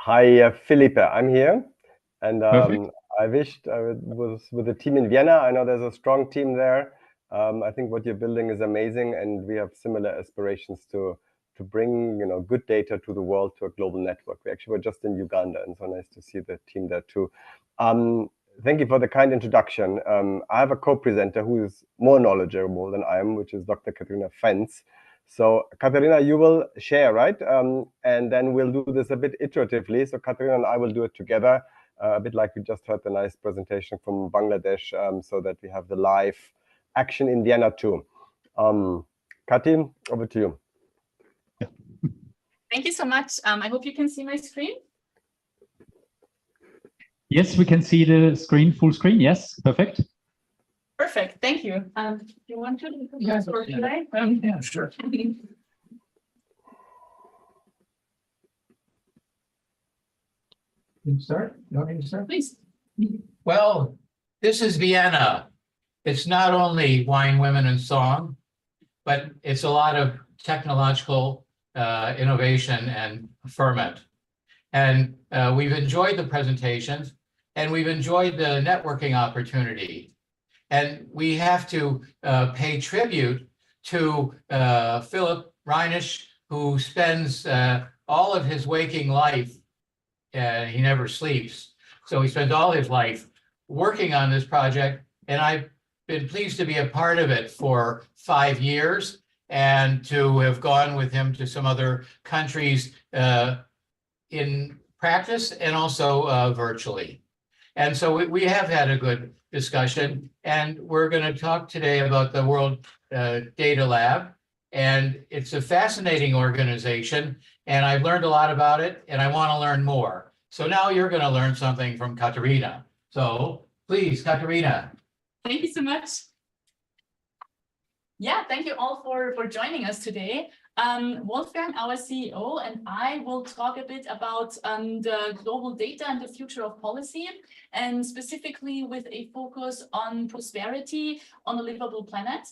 Hi, Felipe. I'm here, and I wished I was with the team in Vienna. I know there's a strong team there. I think what you're building is amazing, and we have similar aspirations to bring good data to the world, to a global network. We actually were just in Uganda, and so nice to see the team there too. Thank you for the kind introduction. I have a co-presenter who is more knowledgeable than I am, which is Dr. Katharina Fenz. So Katharina, you will share, right? And then we'll do this a bit iteratively. So Katharina and I will do it together, a bit like we just heard the nice presentation from Bangladesh, so that we have the live action in Vienna too. Kati, over to you. Thank you so much. I hope you can see my screen. Yes, we can see the screen, full screen. Yes, perfect. Perfect. Thank you. Do you want to? Yeah, yeah, sure. Can You start? You want me to start? Please. Well, this is Vienna. It's not only wine, women, and song, but it's a lot of technological innovation and ferment. And we've enjoyed the presentations, and we've enjoyed the networking opportunity. And we have to pay tribute to Philip Reinisch, who spends all of his waking life, he never sleeps, so he spends all his life working on this project, and I've been pleased to be a part of it for 5 years and to have gone with him to some other countries in practice and also virtually. And so we have had a good discussion, and we're going to talk today about the World Data Lab. And it's a fascinating organization, and I've learned a lot about it, and I want to learn more. So now you're going to learn something from Katharina. So please, Katharina. Thank you so much. Yeah, thank you all for joining us today. Wolfgang, our CEO, and I will talk a bit about the global data and the future of policy, and specifically with a focus on prosperity on a livable planet,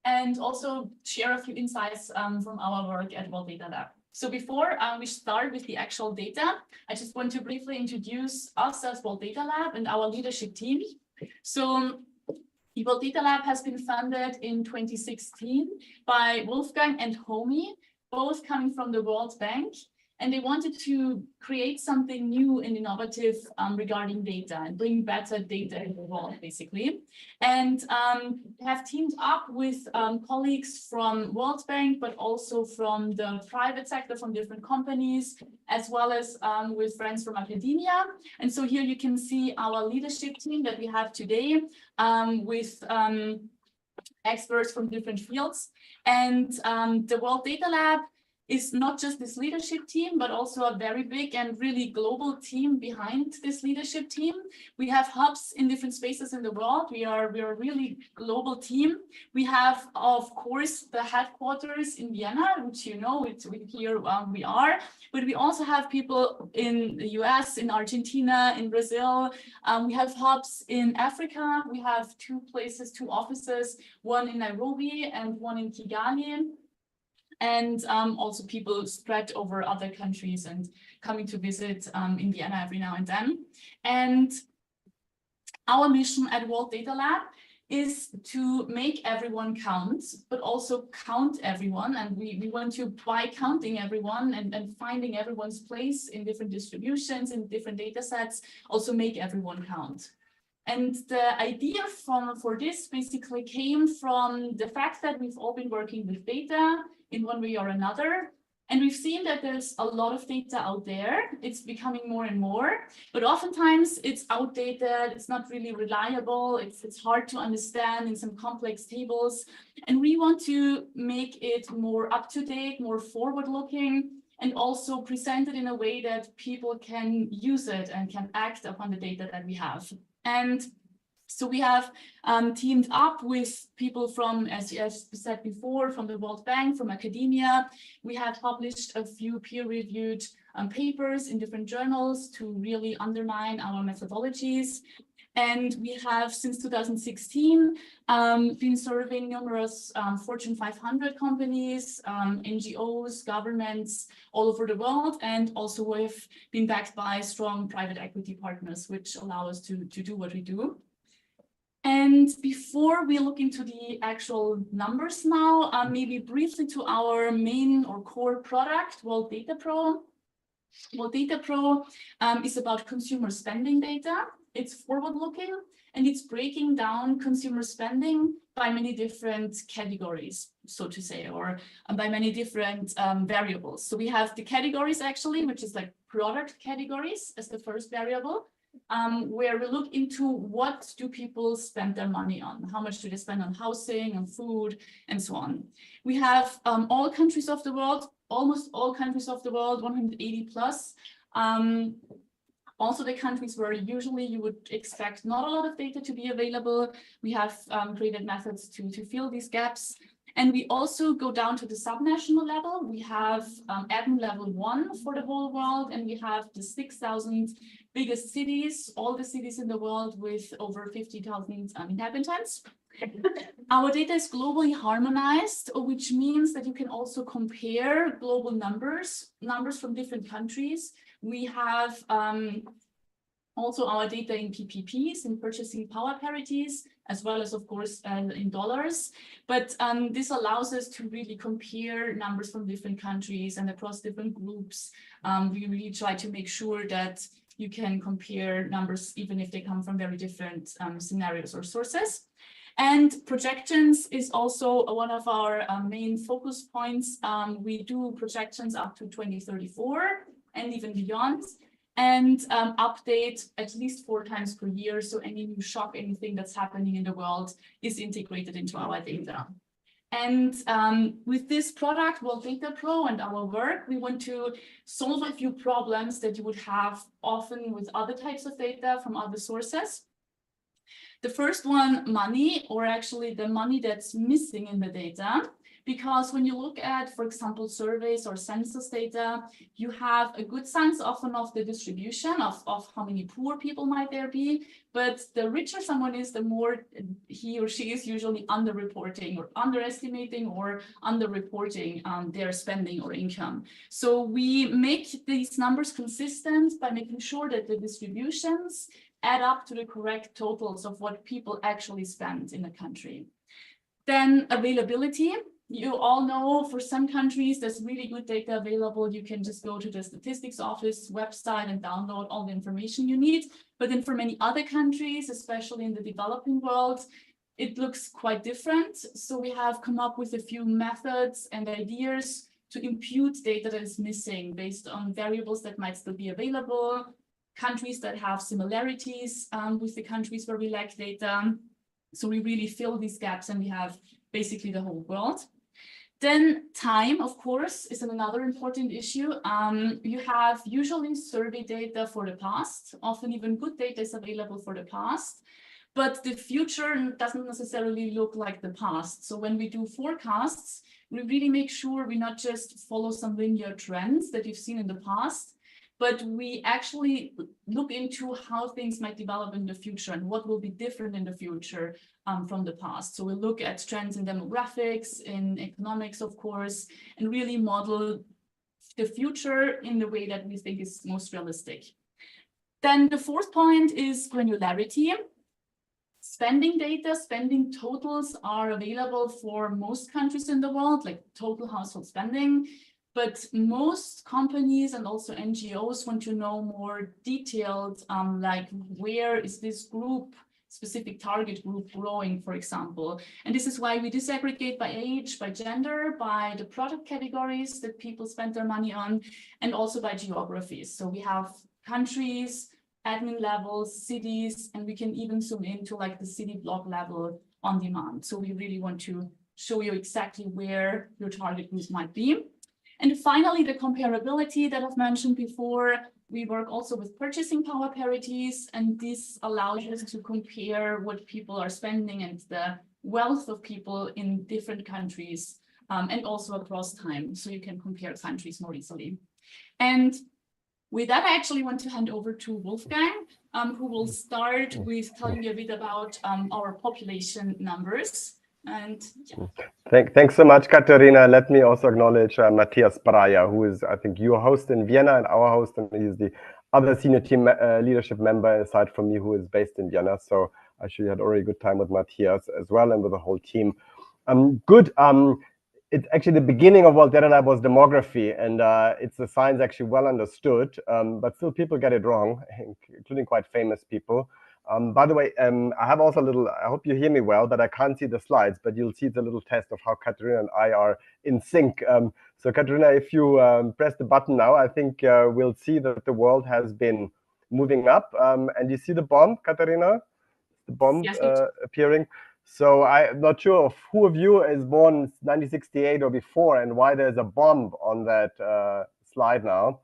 and also share a few insights from our work at World Data Lab. So before we start with the actual data, I just want to briefly introduce us as World Data Lab and our leadership team. So the World Data Lab has been founded in 2016 by Wolfgang and Homi, both coming from the World Bank, and they wanted to create something new and innovative regarding data and bring better data in the world, basically. And have teamed up with colleagues from World Bank, but also from the private sector, from different companies, as well as with friends from academia. And so here you can see our leadership team that we have today with experts from different fields. And the World Data Lab is not just this leadership team, but also a very big and really global team behind this leadership team. We have hubs in different spaces in the world. We are a really global team. We have, of course, the headquarters in Vienna, which you know, here we are. But we also have people in the US, in Argentina, in Brazil. We have hubs in Africa. We have 2 places, 2 offices, one in Nairobi and one in Kigali. And also people spread over other countries and coming to visit in Vienna every now and then. And our mission at World Data Lab is to make everyone count, but also count everyone. And we want to, by counting everyone and finding everyone's place in different distributions, in different data sets, also make everyone count. And the idea for this basically came from the fact that we've all been working with data in one way or another. And we've seen that there's a lot of data out there. It's becoming more and more, but oftentimes it's outdated. It's not really reliable. It's hard to understand in some complex tables. And we want to make it more up-to-date, more forward-looking, and also present it in a way that people can use it and can act upon the data that we have. And so we have teamed up with people from, as said before, from the World Bank, from academia. We have published a few peer-reviewed papers in different journals to really underline our methodologies. And we have, since 2016, been serving numerous Fortune 500 companies, NGOs, governments all over the world. And also we've been backed by strong private equity partners, which allow us to do what we do. And before we look into the actual numbers now, maybe briefly to our main or core product, World Data Pro. World Data Pro is about consumer spending data. It's forward-looking, and it's breaking down consumer spending by many different categories, so to say, or by many different variables. So we have the categories actually, which is like product categories as the first variable, where we look into what do people spend their money on, how much do they spend on housing, on food, and so on. We have all countries of the world, almost all countries of the world, 180 plus. Also the countries where usually you would expect not a lot of data to be available. We have created methods to fill these gaps. And we also go down to the subnational level. We have admin level 1 for the whole world, and we have the 6,000 biggest cities, all the cities in the world with over 50,000 inhabitants. Our data is globally harmonized, which means that you can also compare global numbers from different countries. We have also our data in PPPs, in purchasing power parities, as well as, of course, in dollars. But this allows us to really compare numbers from different countries and across different groups. We really try to make sure that you can compare numbers even if they come from very different scenarios or sources. And projections is also one of our main focus points. We do projections up to 2034 and even beyond, and update at least 4 times per year. So any new shock, anything that's happening in the world is integrated into our data. And with this product, World Data Pro, and our work, we want to solve a few problems that you would have often with other types of data from other sources. The first one, money, or actually the money that's missing in the data. Because when you look at, for example, surveys or census data, you have a good sense often of the distribution of how many poor people might there be. But the richer someone is, the more he or she is usually underreporting or underestimating or underreporting their spending or income. So we make these numbers consistent by making sure that the distributions add up to the correct totals of what people actually spend in a country. Then availability. You all know for some countries there's really good data available. You can just go to the statistics office website and download all the information you need. But then for many other countries, especially in the developing world, it looks quite different. So we have come up with a few methods and ideas to impute data that is missing based on variables that might still be available, countries that have similarities with the countries where we lack data. So we really fill these gaps, and we have basically the whole world. Then time, of course, is another important issue. You have usually survey data for the past, often even good data is available for the past, but the future doesn't necessarily look like the past. So when we do forecasts, we really make sure we not just follow some linear trends that you've seen in the past, but we actually look into how things might develop in the future and what will be different in the future from the past. So we look at trends in demographics, in economics, of course, and really model the future in the way that we think is most realistic. Then the fourth point is granularity. Spending data, spending totals are available for most countries in the world, like total household spending. But most companies and also NGOs want to know more detailed, like where is this group, specific target group growing, for example. And this is why we disaggregate by age, by gender, by the product categories that people spend their money on, and also by geographies. So we have countries, admin levels, cities, and we can even zoom into like the city block level on demand. So we really want to show you exactly where your target groups might be. And finally, the comparability that I've mentioned before. We work also with purchasing power parities, and this allows us to compare what people are spending and the wealth of people in different countries and also across time. So you can compare countries more easily. And With that, I actually want to hand over to Wolfgang, who will start with telling you a bit about our population numbers. And yeah. Thanks so much, Katharina. Let me also acknowledge Matthias Breyer, who is, I think, your host in Vienna and our host, and he's the other senior team leadership member aside from me, who is based in Vienna. So I actually had already a good time with Matthias as well and with the whole team. Good. It's actually the beginning of World Data Lab was demography, and it's a science actually well understood, but still people get it wrong, including quite famous people. By the way, I have also a little, I hope you hear me well, but I can't see the slides, but you'll see the little test of how Katharina and I are in sync. So Katharina, if you press the button now, I think we'll see that the world has been moving up. And you see the bomb, Katharina? The bomb yes, appearing. So I'm not sure of who of you is born 1968 or before and why there's a bomb on that slide now.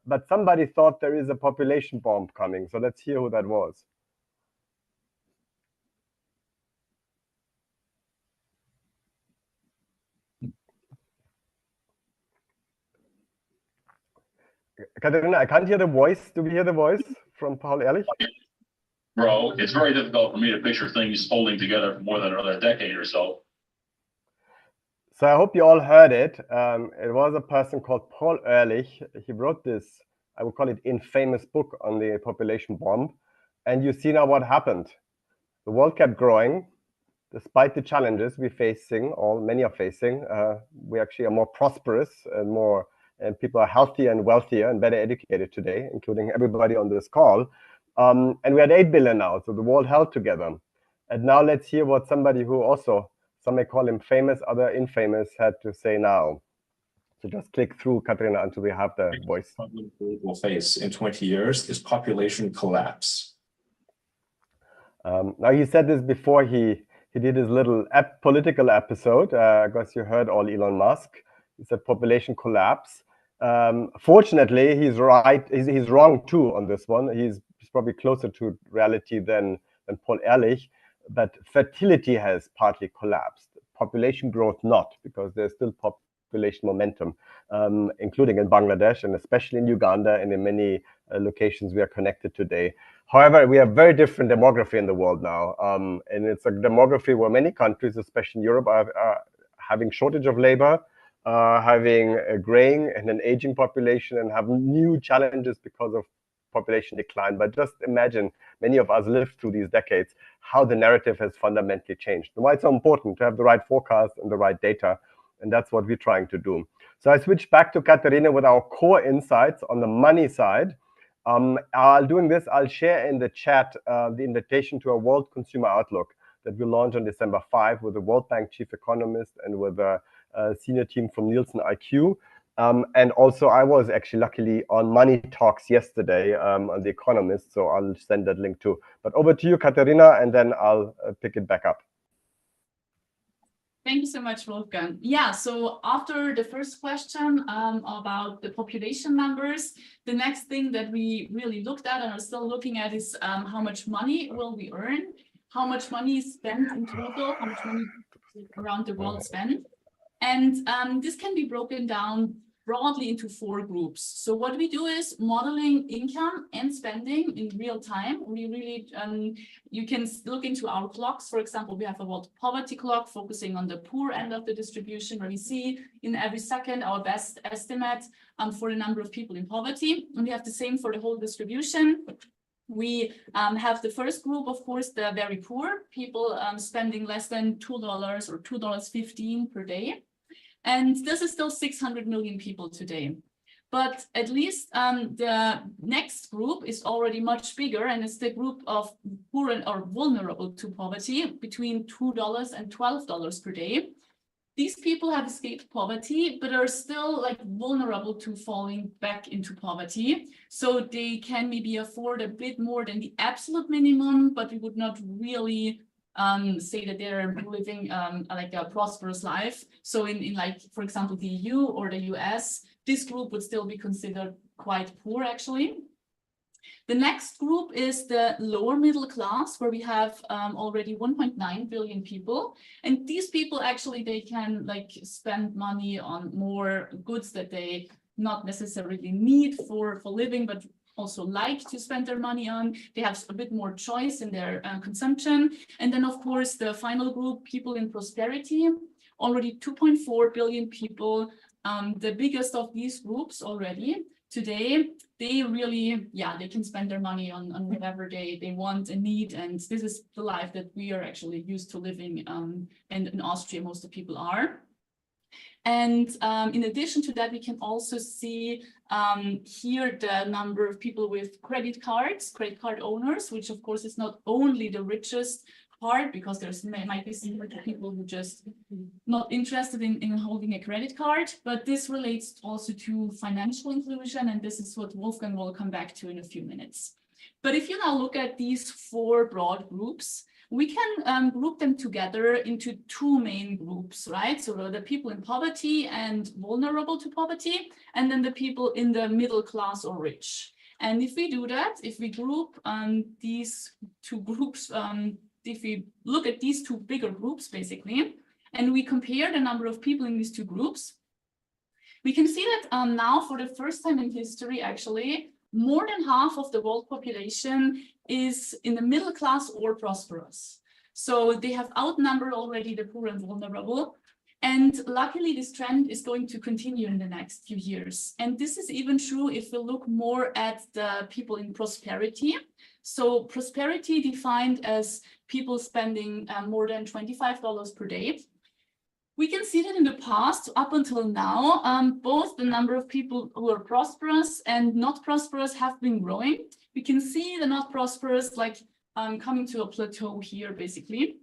But somebody thought there is a population bomb coming. So let's hear who that was. Katharina, I can't hear the voice. Do we hear the voice from Paul Ehrlich? Bro, it's very difficult for me to picture things holding together for more than another decade or so. So I hope you all heard it. It was a person called Paul Ehrlich. He wrote this, I would call it infamous book on the population bomb. And you see now what happened. The world kept growing, despite the challenges we're facing, or many are facing. We actually are more prosperous and people are healthier and wealthier and better educated today, including everybody on this call. And we're at 8 billion now, so the world held together. And now let's hear what somebody who also, some may call him famous, other infamous, had to say now. So just click through, Katharina, until we have the voice. Will face in 20 years is population collapse. Now, he said this before he did his little political episode. I guess you heard all Elon Musk. He said population collapse. Fortunately, he's right. He's wrong too on this one. He's probably closer to reality than Paul Ehrlich. But fertility has partly collapsed. Population growth not, because there's still population momentum, including in Bangladesh and especially in Uganda and in many locations we are connected today. However, we have very different demography in the world now. And it's a demography where many countries, especially in Europe, are having shortage of labor, having a graying and an aging population, and have new challenges because of population decline. But just imagine, many of us lived through these decades, how the narrative has fundamentally changed. And why it's so important to have the right forecast and the right data. And that's what we're trying to do. So I switched back to Katharina with our core insights on the money side. Doing this, I'll share in the chat the invitation to a World Consumer Outlook that we'll launch on December 5 with the World Bank chief economist and with a senior team from Nielsen IQ. And also, I was actually luckily on Money Talks yesterday on The Economist, so I'll send that link too. But over to you, Katharina, and then I'll pick it back up. Thank you so much, Wolfgang. Yeah, so after the first question about the population numbers, the next thing that we really looked at and are still looking at is how much money will we earn, how much money is spent in total, how much money around the world spent. And this can be broken down broadly into 4 groups. So what we do is modeling income and spending in real time. We really, you can look into our clocks. For example, we have a world poverty clock focusing on the poor end of the distribution, where we see in every second our best estimate for the number of people in poverty. And we have the same for the whole distribution. We have the first group, of course, the very poor, people spending less than $2 or $2.15 per day. And this is still 600 million people today. But at least the next group is already much bigger, and it's the group of poor or vulnerable to poverty between $2 and $12 per day. These people have escaped poverty, but are still vulnerable to falling back into poverty. So they can maybe afford a bit more than the absolute minimum, but we would not really say that they're living a prosperous life. So in for example, the EU or the US, this group would still be considered quite poor, actually. The next group is the lower middle class, where we have already 1.9 billion people. And these people actually, they can spend money on more goods that they not necessarily need for living, but also like to spend their money on. They have a bit more choice in their consumption. And then, of course, the final group, people in prosperity, already 2.4 billion people, the biggest of these groups already. Today, they really, they can spend their money on whatever they want and need. And this is the life that we are actually used to living. And in Austria, most of the people are. And in addition to that, we can also see here the number of people with credit card owners, which of course is not only the richest part, because there's might be some people who just not interested in holding a credit card, but this relates also to financial inclusion, and this is what Wolfgang will come back to in a few minutes. But if you now look at these 4 broad groups, we can group them together into 2 main groups, right? So the people in poverty and vulnerable to poverty, and then the people in the middle class or rich. And if we do that, if we group these 2 groups, if we look at these 2 bigger groups, basically, and we compare the number of people in these 2 groups, we can see that now for the first time in history, actually, more than half of the world population is in the middle class or prosperous. So they have outnumbered already the poor and vulnerable. And luckily, this trend is going to continue in the next few years. And this is even true if we look more at the people in prosperity. So prosperity defined as people spending more than $25 per day. We can see that in the past, up until now, both the number of people who are prosperous and not prosperous have been growing. We can see the not prosperous like coming to a plateau here, basically.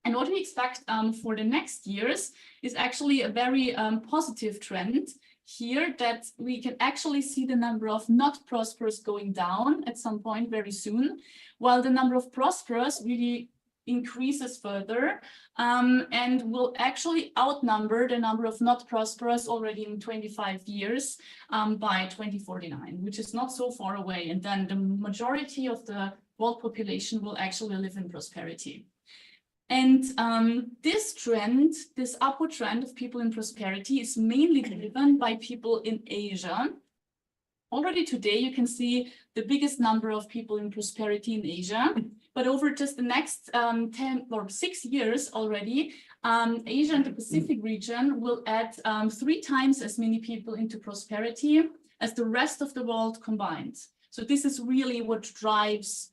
And what we expect for the next years is actually a very positive trend here, that we can actually see the number of not prosperous going down at some point very soon, while the number of prosperous really increases further and will actually outnumber the number of not prosperous already in 25 years by 2049, which is not so far away. And then the majority of the world population will actually live in prosperity. And this trend, this upward trend of people in prosperity is mainly driven by people in Asia. Already today, you can see the biggest number of people in prosperity in Asia. But over just the next 10 or 6 years already, Asia and the Pacific region will add 3 times as many people into prosperity as the rest of the world combined. So this is really what drives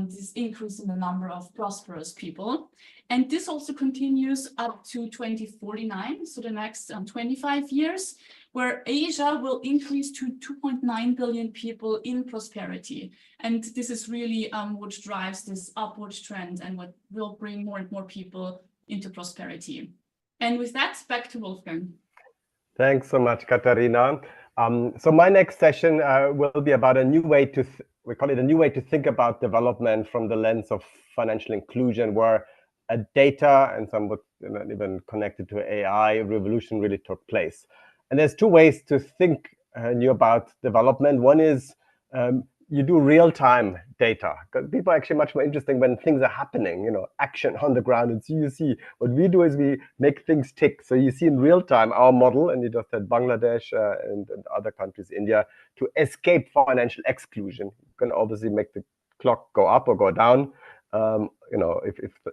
this increase in the number of prosperous people. And this also continues up to 2049, so the next 25 years, where Asia will increase to 2.9 billion people in prosperity. And this is really what drives this upward trend and what will bring more and more people into prosperity. And with that, back to Wolfgang. Thanks so much, Katharina. So my next session will be about a new way to, we call it a new way to think about development from the lens of financial inclusion, where a data and somewhat even connected to AI revolution really took place. And there's 2 ways to think new about development. One is you do real-time data. Because people are actually much more interesting when things are happening, action on the ground. And so you see, what we do is we make things tick. So you see in real time our model, and you just said Bangladesh and other countries, India, to escape financial exclusion. You can obviously make the clock go up or go down.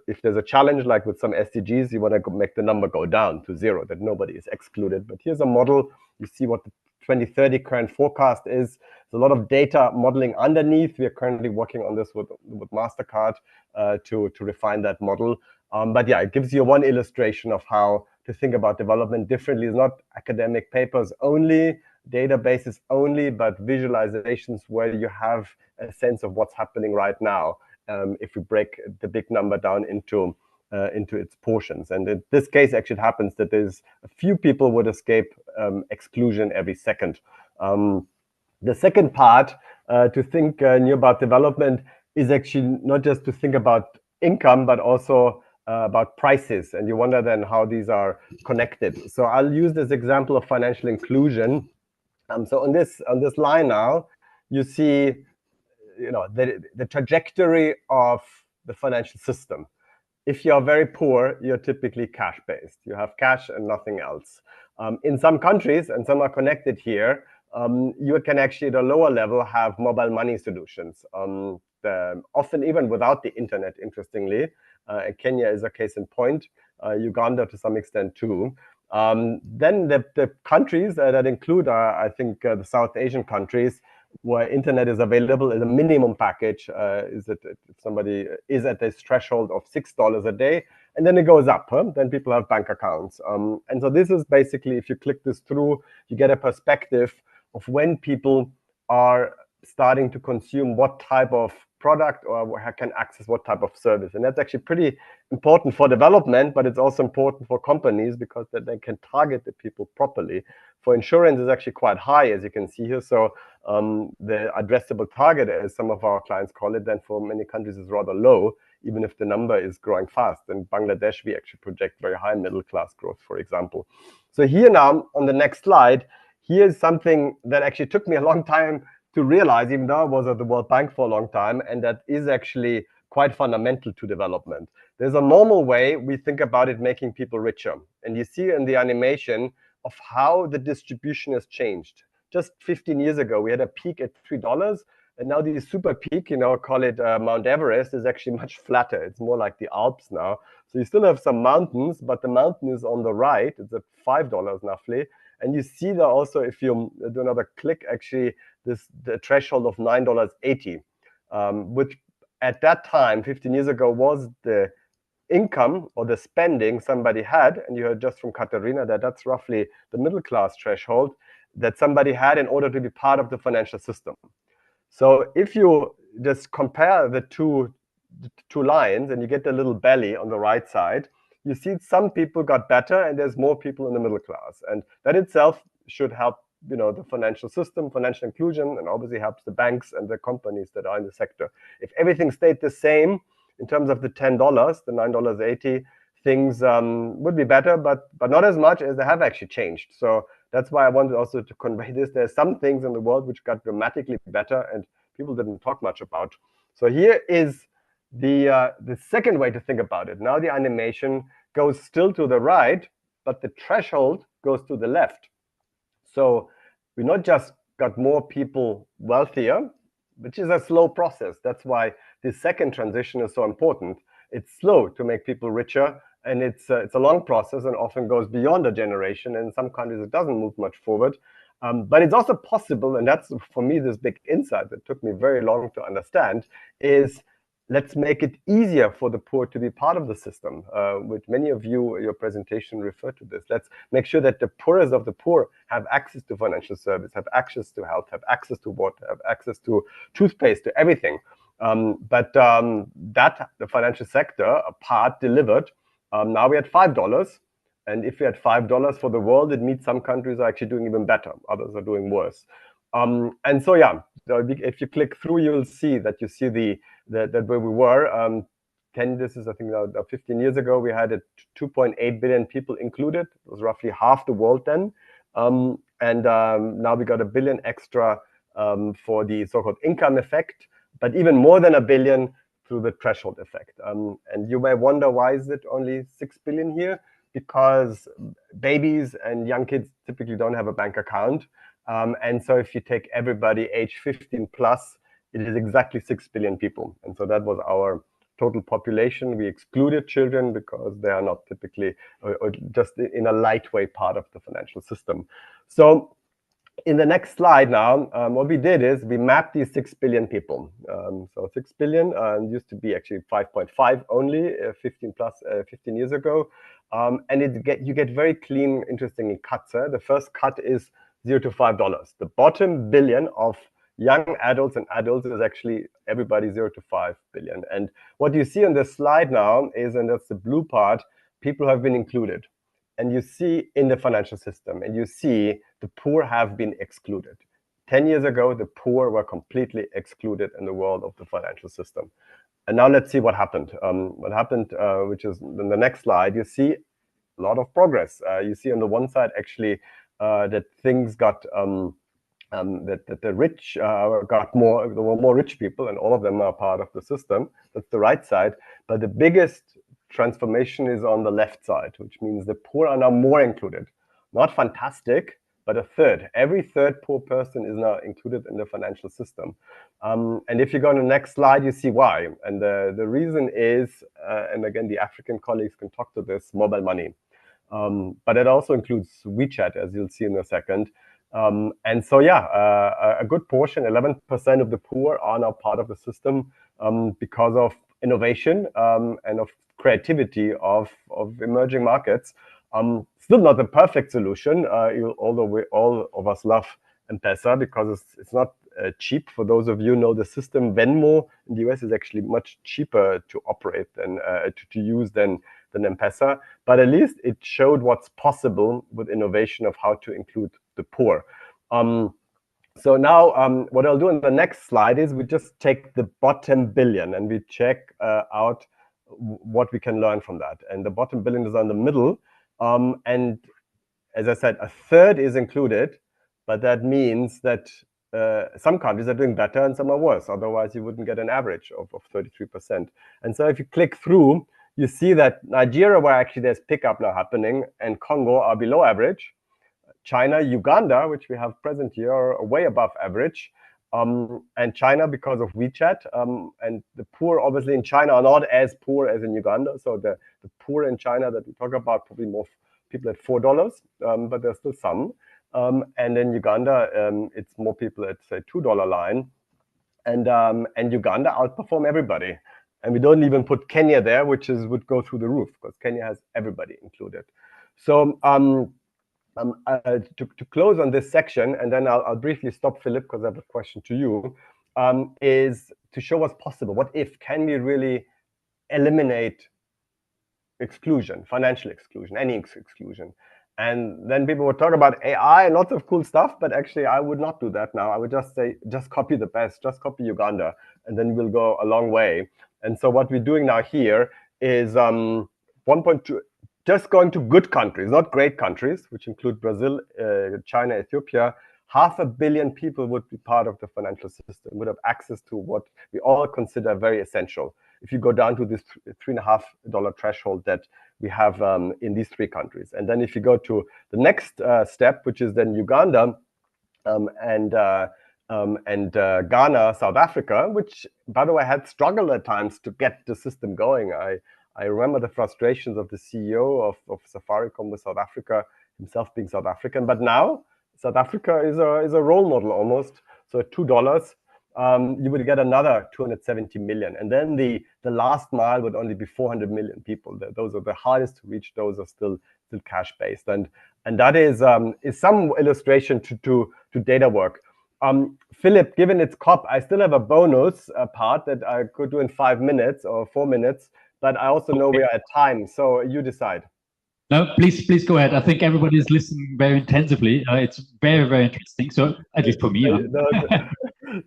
If there's a challenge, like with some SDGs, you want to make the number go down to 0, that nobody is excluded. But here's a model. You see what the 2030 current forecast is. There's a lot of data modeling underneath. We are currently working on this with MasterCard to refine that model. But yeah, it gives you one illustration of how to think about development differently. It's not academic papers only, databases only, but visualizations where you have a sense of what's happening right now. If we break the big number down into its portions. And in this case, actually, it happens that there's a few people would escape exclusion every second. The second part to think new about development is actually not just to think about income, but also about prices. And you wonder then how these are connected. So I'll use this example of financial inclusion. So on this line now, you see the trajectory of the financial system. If you're very poor, you're typically cash-based. You have cash and nothing else. In some countries, and some are connected here, you can actually at a lower level have mobile money solutions, often even without the internet, interestingly. Kenya is a case in point, Uganda to some extent too. Then the countries that include, I think, the South Asian countries, where internet is available as a minimum package, is that if somebody is at this threshold of $6 a day, and then it goes up, then people have bank accounts. And so this is basically, if you click this through, you get a perspective of when people are starting to consume what type of product or can access what type of service. And that's actually pretty important for development, but it's also important for companies because that they can target the people properly. For insurance is actually quite high, as you can see here. So the addressable target, as some of our clients call it, then for many countries is rather low, even if the number is growing fast. In Bangladesh, we actually project very high middle class growth, for example. So here now, on the next slide, here's something that actually took me a long time to realize, even though I was at the World Bank for a long time, and that is actually quite fundamental to development. There's a normal way we think about it making people richer. And you see in the animation of how the distribution has changed. Just 15 years ago, we had a peak at $3, and now the super peak, call it Mount Everest, is actually much flatter. It's more like the Alps now. So you still have some mountains, but the mountain is on the right. It's at $5 roughly. And you see that also, if you do another click, actually, the threshold of $9.80, which at that time, 15 years ago, was the income or the spending somebody had. And you heard just from Katarina that that's roughly the middle class threshold that somebody had in order to be part of the financial system. So if you just compare the two lines and you get the little belly on the right side, you see some people got better and there's more people in the middle class. And that itself should help, the financial system, financial inclusion, and obviously helps the banks and the companies that are in the sector. If everything stayed the same in terms of the $10, the $9.80, things would be better, but not as much as they have actually changed. So that's why I wanted also to convey this. There's some things in the world which got dramatically better and people didn't talk much about. So here is the second way to think about it. Now the animation goes still to the right, but the threshold goes to the left. So we not just got more people wealthier, which is a slow process. That's why this second transition is so important. It's slow to make people richer, and it's a long process and often goes beyond a generation. And in some countries, it doesn't move much forward. But it's also possible, and that's, for me, this big insight that took me very long to understand, is let's make it easier for the poor to be part of the system, which many of you, your presentation referred to this. Let's make sure that the poorest of the poor have access to financial service, have access to health, have access to water, have access to toothpaste, to everything. But that the financial sector, a part delivered. Now we're at $5. And if we had $5 for the world, it means some countries are actually doing even better. Others are doing worse. And so, yeah, if you click through, you'll see that you see that where we were. This is, I think, 15 years ago, we had 2.8 billion people included. It was roughly half the world then. And now we got 1 billion extra for the so-called income effect, but even more than 1 billion through the threshold effect. And you may wonder, why is it only 6 billion here? Because babies and young kids typically don't have a bank account. And so if you take everybody age 15 plus, it is exactly 6 billion people. And so that was our total population. We excluded children because they are not typically or just in a light way part of the financial system. So in the next slide now, what we did is we mapped these 6 billion people. So 6 billion used to be actually 5.5 only 15 years ago. And you get very clean, interesting cuts. The first cut is $0 to $5. The bottom billion of young adults and adults is actually everybody 0 to 5 billion. And what you see on this slide now is, and that's the blue part, people have been included. And you see in the financial system, and you see the poor have been excluded. 10 years ago, the poor were completely excluded in the world of the financial system. And now let's see what happened. Which is in the next slide, you see a lot of progress. You see on the one side, actually, that things got, that the rich got more, there were more rich people, and all of them are part of the system. That's the right side. But the biggest transformation is on the left side, which means the poor are now more included. Not fantastic, but a third. Every third poor person is now included in the financial system. And if you go on the next slide, you see why. And the reason is, and again, the African colleagues can talk to this, mobile money. But it also includes WeChat, as you'll see in a second. And so, yeah, a good portion, 11% of the poor are now part of the system because of innovation and of creativity of emerging markets. Still not the perfect solution, although all of us love M-Pesa because it's not cheap. For those of you who know the system, Venmo in the US is actually much cheaper to operate than to use than M-Pesa. But at least it showed what's possible with innovation of how to include the poor. So now what I'll do in the next slide is we just take the bottom billion and we check out what we can learn from that. And the bottom billion is on the middle. And as I said, a third is included, but that means that some countries are doing better and some are worse. Otherwise, you wouldn't get an average of 33%. And so if you click through, you see that Nigeria, where actually there's pickup now happening, and Congo are below average. China, Uganda, which we have present here, are way above average. And China, because of WeChat, and the poor obviously in China are not as poor as in Uganda. So the poor in China that we talk about, probably more people at $4, but there's still some. And in Uganda, it's more people at, say, $2 line. And Uganda outperform everybody. And we don't even put Kenya there, which would go through the roof, because Kenya has everybody included. So to close on this section, and then I'll briefly stop, Philip, because I have a question to you, is to show what's possible. What if? Can we really eliminate exclusion, financial exclusion, any exclusion? And then people would talk about AI and lots of cool stuff, but actually I would not do that now. I would just say, just copy the best, just copy Uganda, and then we'll go a long way. And so what we're doing now here is 1.2, just going to good countries, not great countries, which include Brazil, China, Ethiopia. 500 million people would be part of the financial system, would have access to what we all consider very essential. If you go down to this $3.50 threshold that we have in these three countries. And then if you go to the next step, which is then Uganda and Ghana, South Africa, which, by the way, had struggled at times to get the system going. I remember the frustrations of the CEO of Safaricom with South Africa, himself being South African. But now South Africa is a role model almost. So at $2, you would get another 270 million. And then the last mile would only be 400 million people. Those are the hardest to reach. Those are still cash-based. And that is some illustration to data work. Philip, given it's COP, I still have a bonus part that I could do in 5 minutes or 4 minutes. But I also know we are at time, so you decide. No, please go ahead. I think everybody is listening very intensively. It's very, very interesting. So at least for me.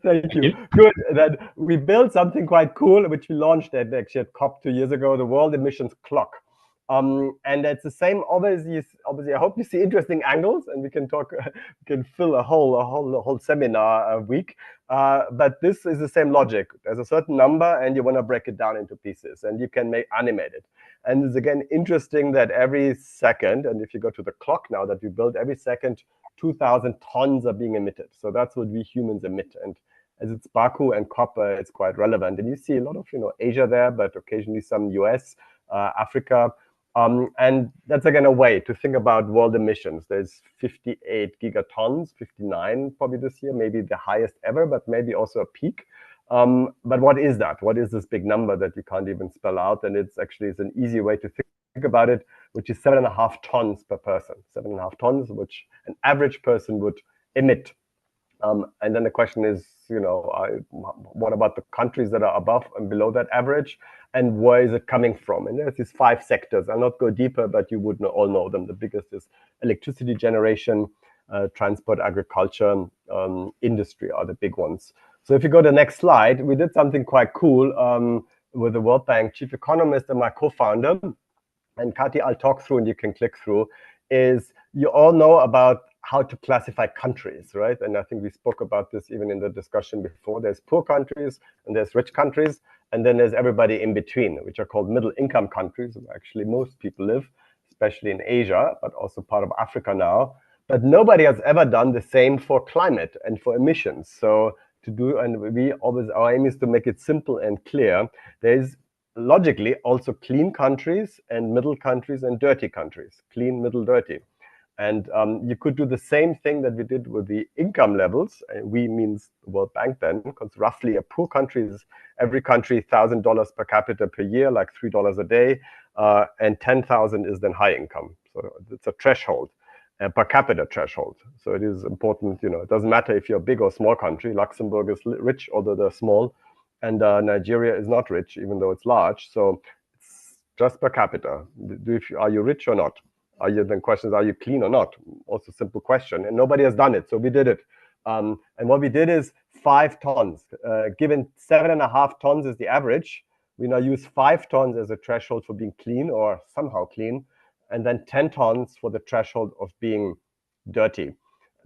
Thank you. Good. Then we built something quite cool, which we launched actually at COP 2 years ago, the World Emissions Clock. And it's the same. Obviously, I hope you see interesting angles, and we can talk. We can fill a whole seminar a week. But this is the same logic. There's a certain number, and you want to break it down into pieces, and you can animate it. And it's again interesting that every second, and if you go to the clock now that we built, every second 2,000 tons are being emitted. So that's what we humans emit. And as it's Baku and COP, it's quite relevant. And you see a lot of Asia there, but occasionally some US, Africa. And that's again a way to think about world emissions. There's 58 gigatons, 59 probably this year, maybe the highest ever, but maybe also a peak. But what is that? What is this big number that you can't even spell out? And it's an easy way to think about it, which is 7.5 tons per person. 7.5 tons, which an average person would emit. And then the question is, what about the countries that are above and below that average? And where is it coming from? And there's these 5 sectors. I'll not go deeper, but you would all know them. The biggest is electricity generation, transport, agriculture, industry are the big ones. So if you go to the next slide, we did something quite cool with the World Bank chief economist and my co-founder. And Kati, I'll talk through and you can click through, is you all know about how to classify countries, right? And I think we spoke about this even in the discussion before. There's poor countries and there's rich countries. And then there's everybody in between, which are called middle income countries, where actually most people live. especially in Asia, but also part of Africa now. But nobody has ever done the same for climate and for emissions. So to do, and we always, our aim is to make it simple and clear. There is logically also clean countries and middle countries and dirty countries, clean, middle, dirty. And you could do the same thing that we did with the income levels. We means the World Bank then, because roughly a poor country is every country $1,000 per capita per year, like $3 a day, and 10,000 is then high income. So it's a threshold, a per capita threshold. So it is important, you know, it doesn't matter if you're a big or small country. Luxembourg is rich, although they're small, and Nigeria is not rich, even though it's large. So it's just per capita. Are you rich or not? Are you, then questions, are you clean or not? Also simple question, and nobody has done it, so we did it. And what we did is 5 tons. Given 7.5 tons is the average, we now use 5 tons as a threshold for being clean or somehow clean, and then 10 tons for the threshold of being dirty,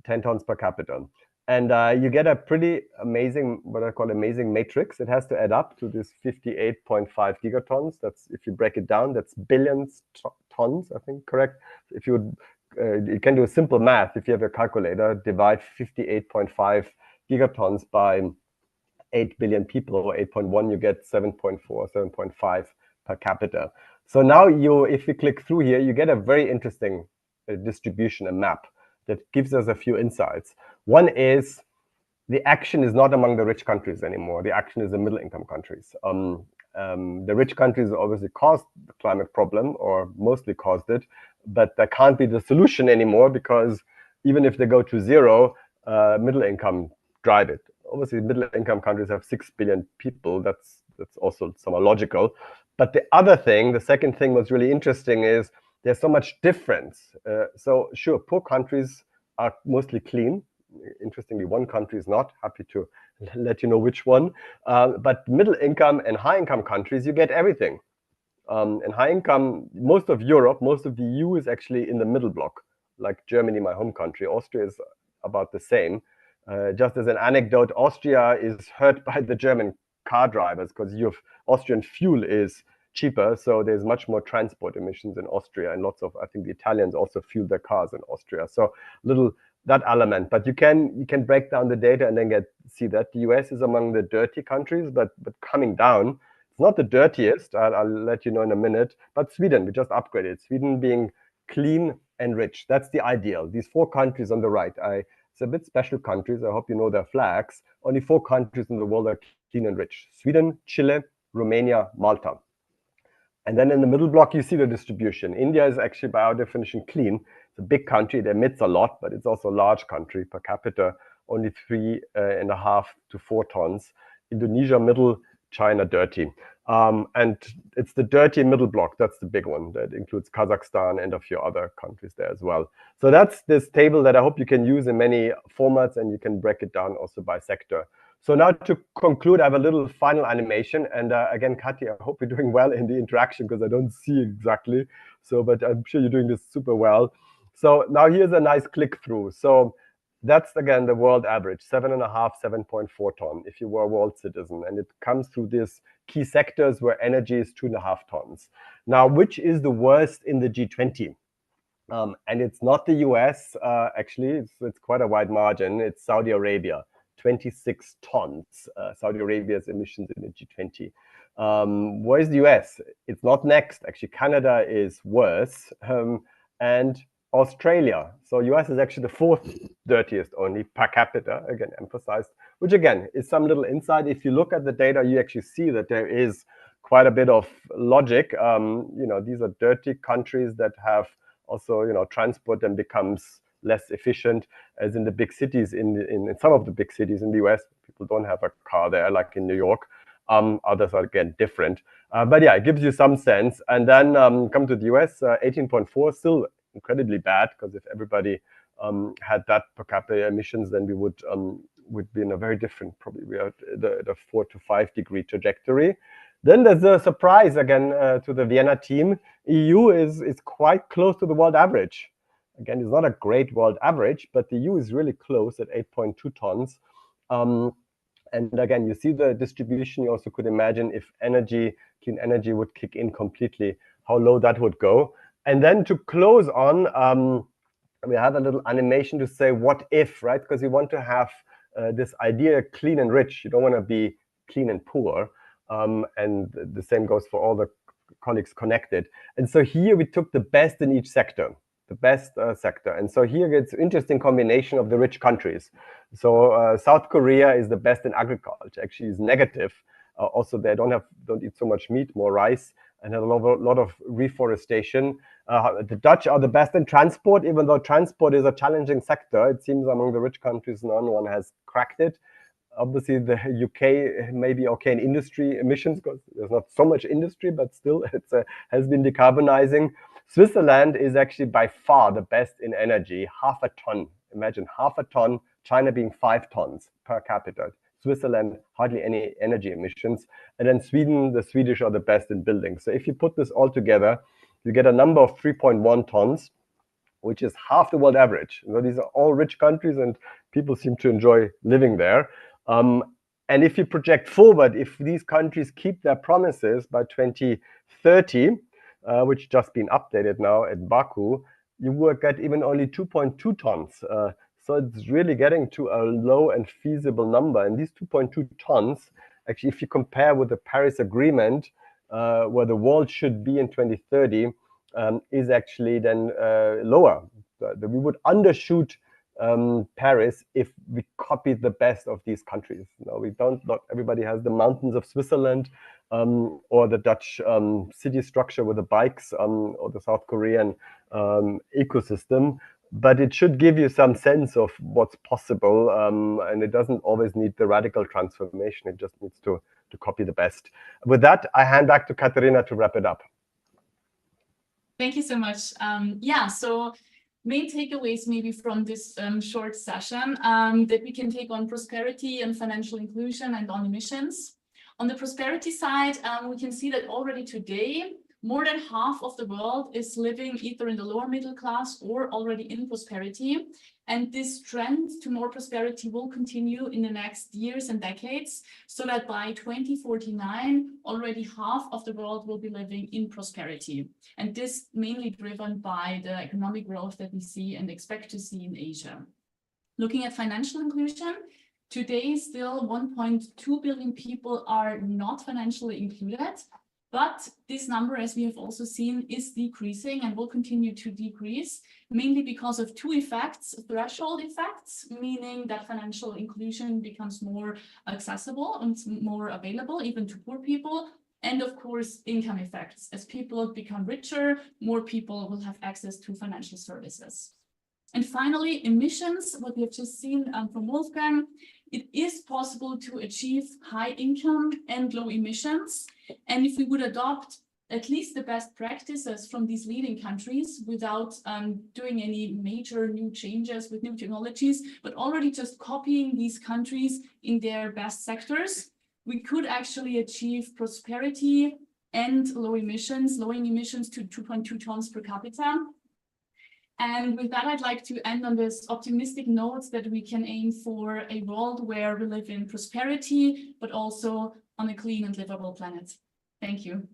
10 tons per capita. And you get a pretty amazing, what I call amazing matrix. It has to add up to this 58.5 gigatons. That's, if you break it down, that's billions tons, I think, correct? If you would, you can do a simple math. If you have a calculator, divide 58.5 gigatons by 8 billion people, or 8.1, you get 7.4, 7.5 per capita. So now you, if you click through here, you get a very interesting distribution, a map that gives us a few insights. One is the action is not among the rich countries anymore. The action is the middle income countries. The rich countries obviously caused the climate problem, or mostly caused it, but that can't be the solution anymore, because even if they go to zero, middle income drive it. Obviously, middle income countries have 6 billion people. That's also somewhat logical. But the other thing, the second thing was really interesting, is there's so much difference. So sure, poor countries are mostly clean. Interestingly, one country is not. Happy to let you know which one. But middle income and high income countries, you get everything. And high income, most of Europe, most of the EU is actually in the middle block, like Germany, my home country. Austria is about the same. Just as an anecdote, Austria is hurt by the German car drivers, because Austrian fuel is cheaper, so there's much more transport emissions in Austria, and lots of, I think the Italians also fuel their cars in Austria. So little that element, but you can break down the data and then see that the US is among the dirty countries, but coming down. It's not the dirtiest, I'll let you know in a minute, but Sweden, we just upgraded. Sweden being clean and rich, that's the ideal. These 4 countries on the right, it's a bit special countries, I hope you know their flags. Only 4 countries in the world are clean and rich: Sweden, Chile, Romania, Malta. And then in the middle block, you see the distribution. India is actually, by our definition, clean. It's a big country, it emits a lot, but it's also a large country. Per capita, only 3.5 to 4 tons. Indonesia, middle, China, dirty. And it's the dirty middle block, that's the big one. That includes Kazakhstan and a few other countries there as well. So that's this table that I hope you can use in many formats, and you can break it down also by sector. So now to conclude, I have a little final animation. And again, Katya, I hope you're doing well in the interaction, because I don't see exactly. So, but I'm sure you're doing this super well. So now here's a nice click through. So that's, again, the world average, 7.5, 7.4 ton, if you were a world citizen. And it comes through these key sectors where energy is 2.5 tons. Now, which is the worst in the G20? And it's not the US, actually, it's quite a wide margin. It's Saudi Arabia. 26 tons, Saudi Arabia's emissions in the G20. Where's the US? It's not next. Actually, Canada is worse, and Australia. So US is actually the 4th dirtiest only per capita, again, emphasized, which again is some little insight. If you look at the data, you actually see that there is quite a bit of logic. You know, these are dirty countries that have also, you know, transport then becomes less efficient, as in the big cities, in some of the big cities in the US, people don't have a car there, like in New York. Others are, again, different. But yeah, it gives you some sense. And then come to the US, 18.4, still incredibly bad, because if everybody had that per capita emissions, then we would be in a very different, probably we are the 4 to 5 degree trajectory. Then there's a surprise again to the Vienna team. EU is quite close to the world average. Again, it's not a great world average, but the EU is really close at 8.2 tons. And again, you see the distribution. You also could imagine if clean energy would kick in completely, how low that would go. And then to close on, we have a little animation to say what if, right? Because you want to have this idea clean and rich. You don't want to be clean and poor. And the same goes for all the colleagues connected. And so here we took the best in each sector, the best sector. And so here it's an interesting combination of the rich countries. So South Korea is the best in agriculture, actually is negative. Also, they don't eat so much meat, more rice, and have a lot of reforestation. The Dutch are the best in transport, even though transport is a challenging sector. It seems among the rich countries, no one has cracked it. Obviously, the UK may be okay in industry emissions because there's not so much industry, but still it has been decarbonizing. Switzerland is actually by far the best in energy, 0.5 ton. Imagine 0.5 ton, China being 5 tons per capita. Switzerland, hardly any energy emissions. And then Sweden, the Swedish are the best in buildings. So if you put this all together, you get a number of 3.1 tons, which is half the world average. So these are all rich countries and people seem to enjoy living there. And if you project forward, if these countries keep their promises by 2030, which just been updated now at Baku, you will get even only 2.2 tons. So it's really getting to a low and feasible number. And these 2.2 tons, actually, if you compare with the Paris Agreement, where the world should be in 2030, is actually then lower. We would undershoot Paris if we copied the best of these countries. No, we don't. Not everybody has the mountains of Switzerland or the Dutch city structure with the bikes or the South Korean ecosystem. But it should give you some sense of what's possible, and it doesn't always need the radical transformation. It just needs to copy the best. With that, I hand back to Katharina to wrap it up. Thank you so much. Yeah, so main takeaways maybe from this short session that we can take on prosperity and financial inclusion and on emissions. On the prosperity side, we can see that already today, more than half of the world is living either in the lower middle class or already in prosperity. And this trend to more prosperity will continue in the next years and decades, so that by 2049, already half of the world will be living in prosperity. And this mainly driven by the economic growth that we see and expect to see in Asia. Looking at financial inclusion, today still 1.2 billion people are not financially included. But this number, as we have also seen, is decreasing and will continue to decrease, mainly because of two effects: threshold effects, meaning that financial inclusion becomes more accessible and more available even to poor people, and of course, income effects. As people become richer, more people will have access to financial services. And finally, emissions, what we have just seen from Wolfgang, it is possible to achieve high income and low emissions. And if we would adopt at least the best practices from these leading countries without doing any major new changes with new technologies, but already just copying these countries in their best sectors, we could actually achieve prosperity and low emissions, lowering emissions to 2.2 tons per capita. And with that, I'd like to end on this optimistic note that we can aim for a world where we live in prosperity, but also on a clean and livable planet. Thank you.